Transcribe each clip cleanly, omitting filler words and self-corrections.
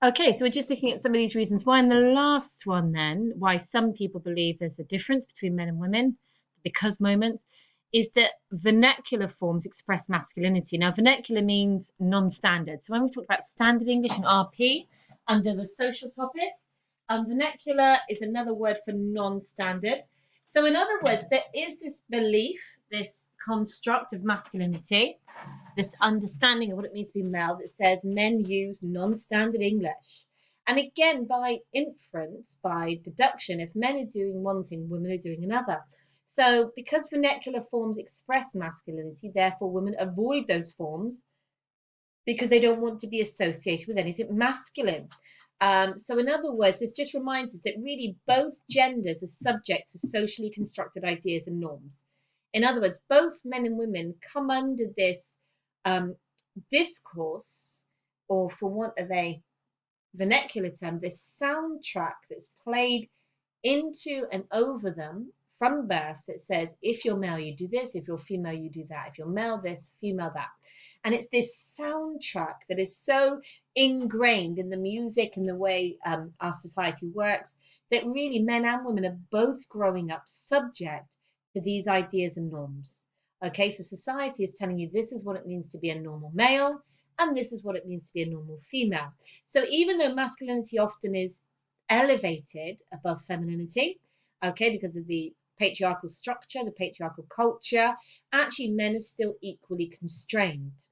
Okay, so we're just looking at some of these reasons why. And the last one, then, why some people believe there's a difference between men and women, because moments, is that vernacular forms express masculinity. Now, vernacular means non-standard. So when we talk about standard English and RP under the social topic, vernacular is another word for non-standard. So in other words, there is this belief, this construct of masculinity, this understanding of what it means to be male that says men use non-standard English. And again, by inference, by deduction, if men are doing one thing, women are doing another. So because vernacular forms express masculinity, therefore women avoid those forms because they don't want to be associated with anything masculine. So in other words, this just reminds us that really both genders are subject to socially constructed ideas and norms. In other words, both men and women come under this discourse, or for want of a vernacular term, this soundtrack that's played into and over them from birth that says, if you're male, you do this, if you're female, you do that, if you're male, this, female, that. And it's this soundtrack that is so ingrained in the music and the way our society works that really men and women are both growing up subject to these ideas and norms. Okay, so society is telling you this is what it means to be a normal male, and this is what it means to be a normal female. So even though masculinity often is elevated above femininity, okay, because of the patriarchal structure, the patriarchal culture, actually men are still equally constrained.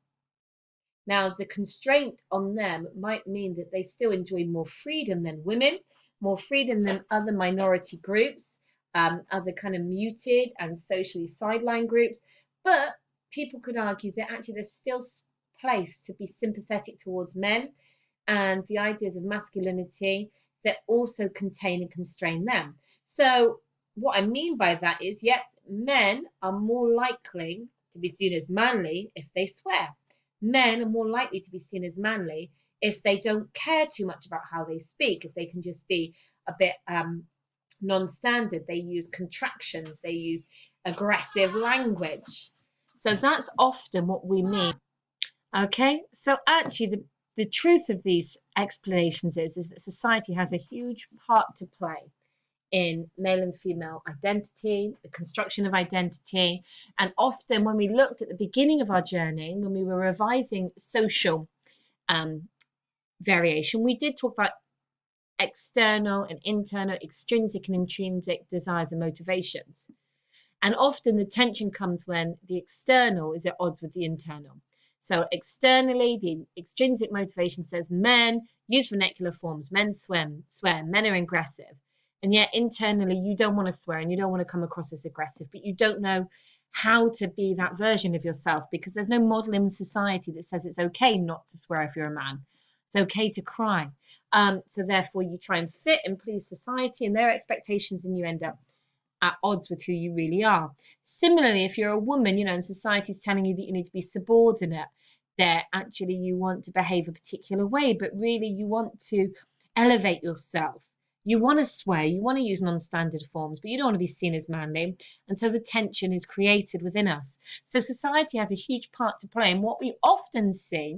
Now, the constraint on them might mean that they still enjoy more freedom than women, more freedom than other minority groups, other kind of muted and socially sidelined groups. But people could argue that actually there's still place to be sympathetic towards men and the ideas of masculinity that also contain and constrain them. So what I mean by that is, yep, men are more likely to be seen as manly if they swear. Men are more likely to be seen as manly if they don't care too much about how they speak, if they can just be a bit non-standard. They use contractions, they use aggressive language. So that's often what we mean. Okay, so actually the truth of these explanations is that society has a huge part to play in male and female identity, the construction of identity. And often when we looked at the beginning of our journey, when we were revising social variation, we did talk about external and internal, extrinsic and intrinsic desires and motivations. And often the tension comes when the external is at odds with the internal. So externally, the extrinsic motivation says men use vernacular forms, men swear, men are aggressive. And yet internally, you don't want to swear and you don't want to come across as aggressive, but you don't know how to be that version of yourself because there's no model in society that says it's okay not to swear if you're a man. It's okay to cry. So therefore, you try and fit and please society and their expectations, and you end up at odds with who you really are. Similarly, if you're a woman, and society's telling you that you need to be subordinate, that actually you want to behave a particular way, but really you want to elevate yourself. You want to swear, you want to use non-standard forms, but you don't want to be seen as manly. And so the tension is created within us. So society has a huge part to play. And what we often see,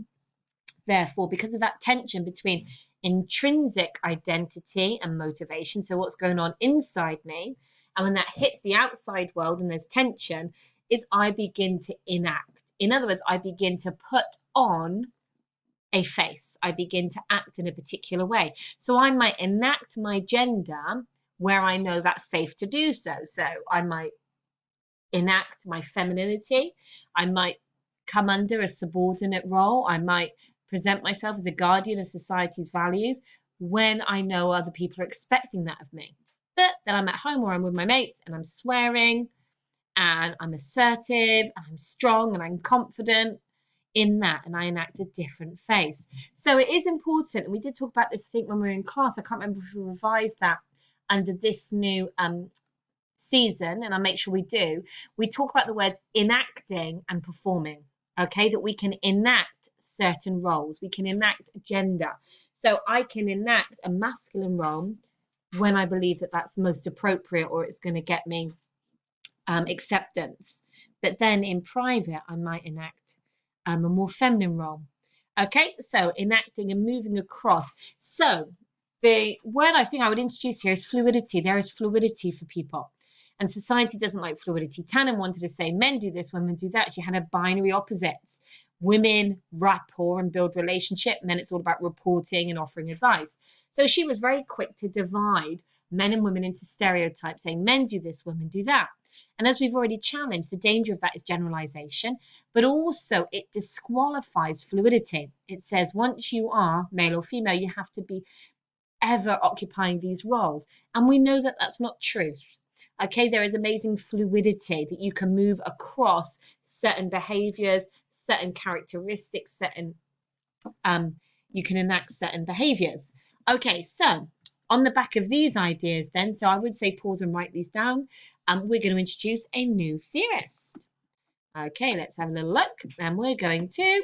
therefore, because of that tension between intrinsic identity and motivation, so what's going on inside me, and when that hits the outside world and there's tension, is I begin to enact. In other words, I begin to put on a face. I begin to act in a particular way. So I might enact my gender where I know that's safe to do so. So I might enact my femininity. I might come under a subordinate role. I might present myself as a guardian of society's values when I know other people are expecting that of me. But then I'm at home or I'm with my mates and I'm swearing and I'm assertive and I'm strong and I'm confident in that, and I enact a different face. So it is important, and we did talk about this, I think, when we were in class. I can't remember if we revised that under this new season, and I'll make sure we do. We talk about the words enacting and performing, okay, that we can enact certain roles. We can enact gender. So I can enact a masculine role when I believe that that's most appropriate or it's going to get me acceptance. But then in private, I might enact a more feminine role. Okay, so enacting and moving across. So the word I think I would introduce here is fluidity. There is fluidity for people. And society doesn't like fluidity. Tannen wanted to say men do this, women do that. She had a binary opposites. Women rapport and build relationship. Men, it's all about reporting and offering advice. So she was very quick to divide men and women into stereotypes, saying men do this, women do that. And as we've already challenged, the danger of that is generalization, but also it disqualifies fluidity. It says once you are male or female, you have to be ever occupying these roles. And we know that that's not truth. Okay, there is amazing fluidity that you can move across certain behaviors, certain characteristics, you can enact certain behaviors. Okay, so on the back of these ideas then, so I would say pause and write these down. We're going to introduce a new theorist. Okay, let's have a little look. And we're going to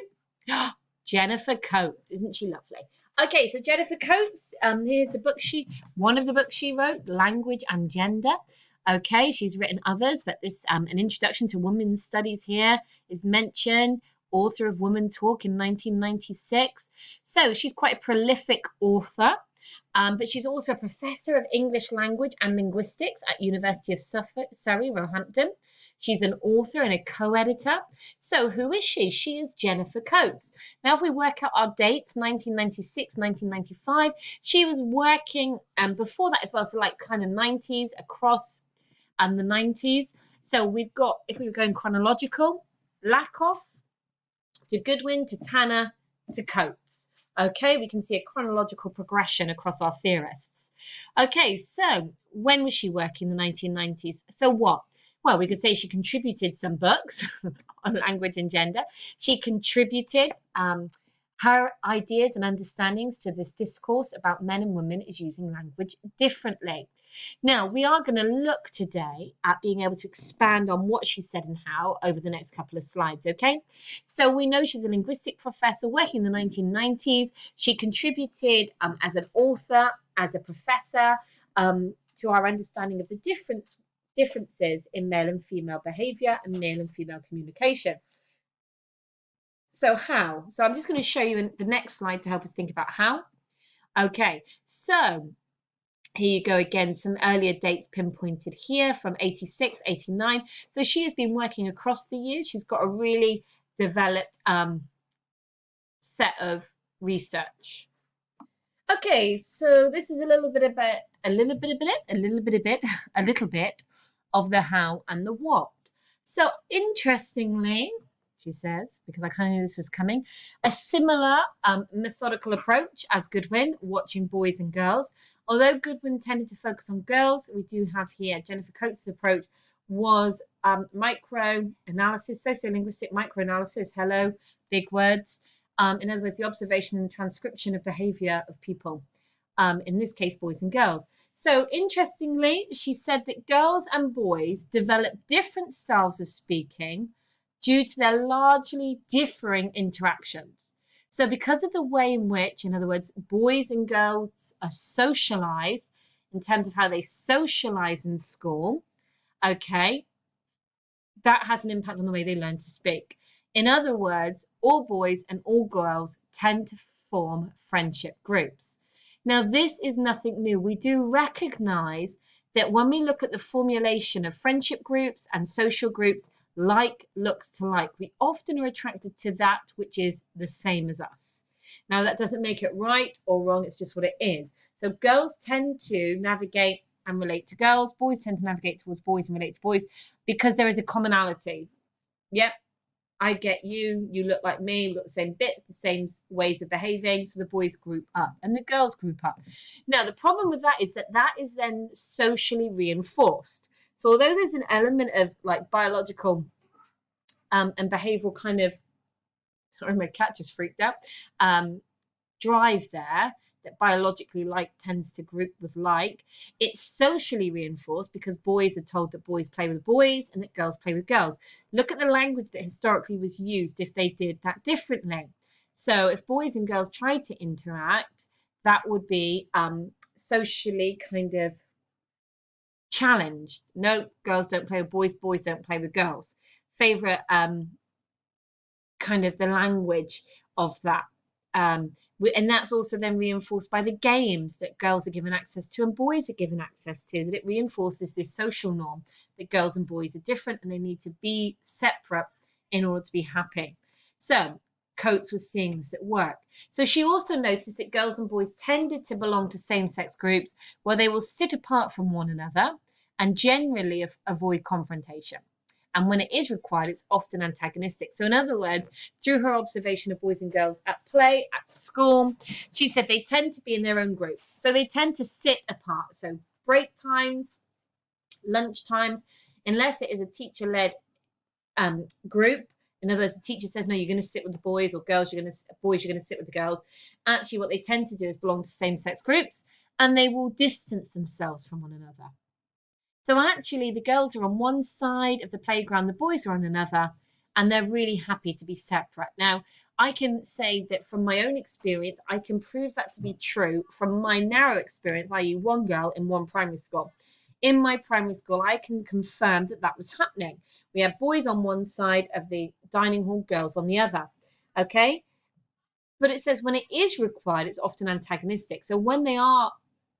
Jennifer Coates. Isn't she lovely? Okay, so Jennifer Coates, here's the book one of the books she wrote, Language and Gender. Okay, she's written others, but this an introduction to women's studies here is mentioned. Author of Women Talk in 1996. So she's quite a prolific author, but she's also a professor of English language and linguistics at University of Surrey, Roehampton. She's an author and a co-editor. So who is she? She is Jennifer Coates. Now, if we work out our dates, 1996, 1995, she was working before that as well, so like kind of 90s across the 90s. So we've got, if we were going chronological, Lakoff to Goodwin to Tanner to Coates. Okay, we can see a chronological progression across our theorists. Okay, so when was she working in the 1990s? So what? Well, we could say she contributed some books on language and gender. She contributed her ideas and understandings to this discourse about men and women is using language differently. Now, we are going to look today at being able to expand on what she said and how over the next couple of slides, okay? So we know she's a linguistic professor working in the 1990s. She contributed as an author, as a professor, to our understanding of the differences in male and female behavior and male and female communication. So how? So I'm just going to show you in the next slide to help us think about how. Okay, so here you go again, some earlier dates pinpointed here from 86, 89. So she has been working across the years. She's got a really developed set of research. Okay, so this is a little bit of the how and the what. So interestingly, she says, because I kind of knew this was coming, a similar methodical approach as Goodwin, watching boys and girls. Although Goodwin tended to focus on girls, we do have here Jennifer Coates' approach was microanalysis, sociolinguistic microanalysis. Hello, big words. In other words, the observation and transcription of behavior of people, in this case, boys and girls. So interestingly, she said that girls and boys develop different styles of speaking due to their largely differing interactions. So because of the way in which, in other words, boys and girls are socialized in terms of how they socialize in school, okay, that has an impact on the way they learn to speak. In other words, all boys and all girls tend to form friendship groups. Now, this is nothing new. We do recognize that when we look at the formulation of friendship groups and social groups, like looks to like, we often are attracted to that which is the same as us. Now, that doesn't make it right or wrong. It's just what it is. So girls tend to navigate and relate to girls. Boys tend to navigate towards boys and relate to boys because there is a commonality. Yep, I get you, you look like me, we got the same bits, the same ways of behaving, so the boys group up and the girls group up. Now, the problem with that is that is then socially reinforced. So although there's an element of like biological and behavioral kind of, sorry, my cat just freaked out, drive there, that biologically like tends to group with like, it's socially reinforced because boys are told that boys play with boys and that girls play with girls. Look at the language that historically was used if they did that differently. So if boys and girls tried to interact, that would be socially kind of challenged. No, girls don't play with boys, boys don't play with girls. Favorite kind of the language of that And that's also then reinforced by the games that girls are given access to and boys are given access to, that it reinforces this social norm that girls and boys are different and they need to be separate in order to be happy. So Coates was seeing this at work. So she also noticed that girls and boys tended to belong to same-sex groups where they will sit apart from one another and generally avoid confrontation. And when it is required, it's often antagonistic. So in other words, through her observation of boys and girls at play, at school, she said they tend to be in their own groups. So they tend to sit apart. So break times, lunch times, unless it is a teacher-led group. In other words, the teacher says, no, you're going to sit with the boys, or boys, you're going to sit with the girls. Actually, what they tend to do is belong to same-sex groups, and they will distance themselves from one another. So actually, the girls are on one side of the playground, the boys are on another, and they're really happy to be separate. Now, I can say that from my own experience, I can prove that to be true from my narrow experience, i.e. one girl in one primary school. In my primary school, I can confirm that that was happening. We had boys on one side of the dining hall, girls on the other. Okay? But it says when it is required, it's often antagonistic. So when they are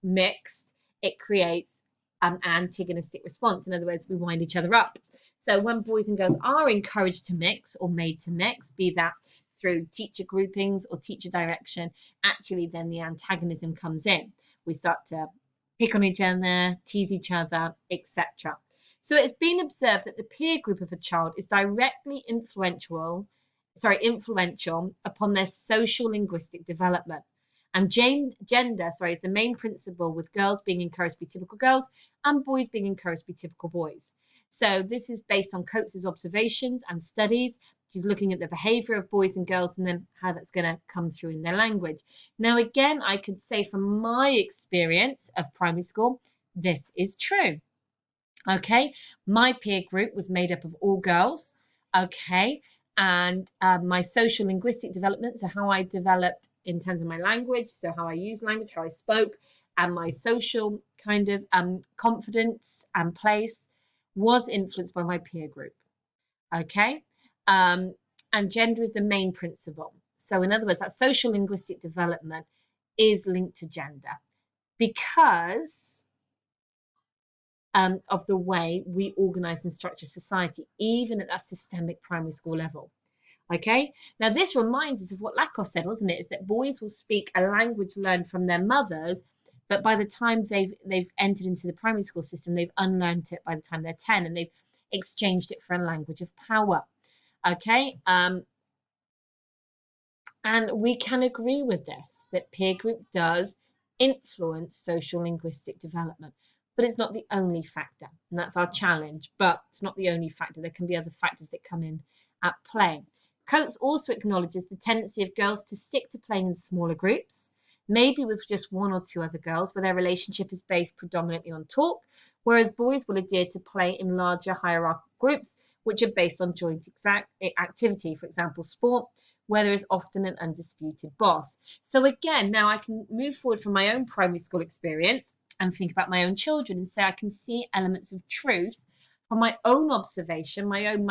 mixed, it creates an antagonistic response. In other words, we wind each other up. So when boys and girls are encouraged to mix or made to mix, be that through teacher groupings or teacher direction, actually then the antagonism comes in. We start to pick on each other, tease each other, etc. So it's been observed that the peer group of a child is directly influential upon their social linguistic development. And gender is the main principle, with girls being encouraged to be typical girls and boys being encouraged to be typical boys. So this is based on Coates' observations and studies. She's looking at the behaviour of boys and girls and then how that's going to come through in their language. Now, again, I could say from my experience of primary school, this is true. Okay, my peer group was made up of all girls. Okay, and my social linguistic development, so how I developed in terms of my language, so how I use language, how I spoke, and my social kind of confidence and place was influenced by my peer group. Okay, and gender is the main principle. So in other words, that social linguistic development is linked to gender because of the way we organise and structure society, even at that systemic primary school level. Okay, now this reminds us of what Lakoff said, wasn't it? Is that boys will speak a language learned from their mothers, but by the time they've entered into the primary school system, they've unlearned it by the time they're 10, and they've exchanged it for a language of power. Okay, and we can agree with this, that peer group does influence social linguistic development, but it's not the only factor, and that's our challenge. But it's not the only factor. There can be other factors that come in at play. Coates also acknowledges the tendency of girls to stick to playing in smaller groups, maybe with just one or two other girls, where their relationship is based predominantly on talk, whereas boys will adhere to play in larger hierarchical groups, which are based on joint activity, for example, sport, where there is often an undisputed boss. So again, now I can move forward from my own primary school experience and think about my own children and say I can see elements of truth from my own observation, my own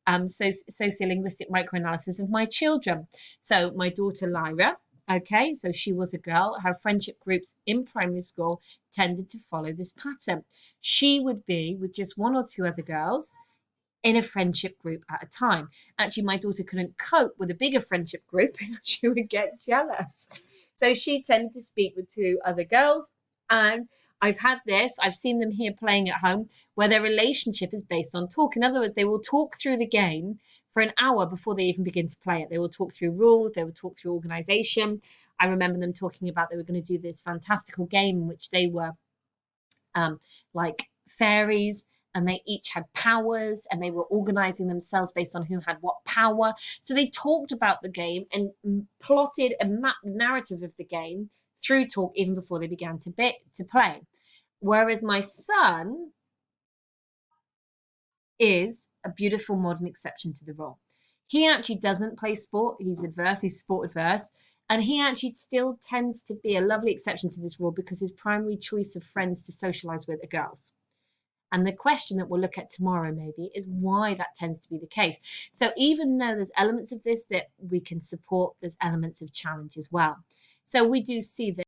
sociolinguistic microanalysis of my children. So my daughter Lyra, okay, so she was a girl. Her friendship groups in primary school tended to follow this pattern. She would be with just one or two other girls in a friendship group at a time. Actually, my daughter couldn't cope with a bigger friendship group because she would get jealous. So she tended to speak with two other girls, and I've seen them here playing at home, where their relationship is based on talk. In other words, they will talk through the game for an hour before they even begin to play it. They will talk through rules, they will talk through organisation. I remember them talking about they were going to do this fantastical game in which they were like fairies, and they each had powers, and they were organising themselves based on who had what power. So they talked about the game and plotted a narrative of the game through talk even before they began to play. Whereas my son is a beautiful modern exception to the rule. He actually doesn't play sport. He's adverse. He's sport adverse. And he actually still tends to be a lovely exception to this rule because his primary choice of friends to socialise with are girls. And the question that we'll look at tomorrow maybe is why that tends to be the case. So even though there's elements of this that we can support, there's elements of challenge as well. So we do see that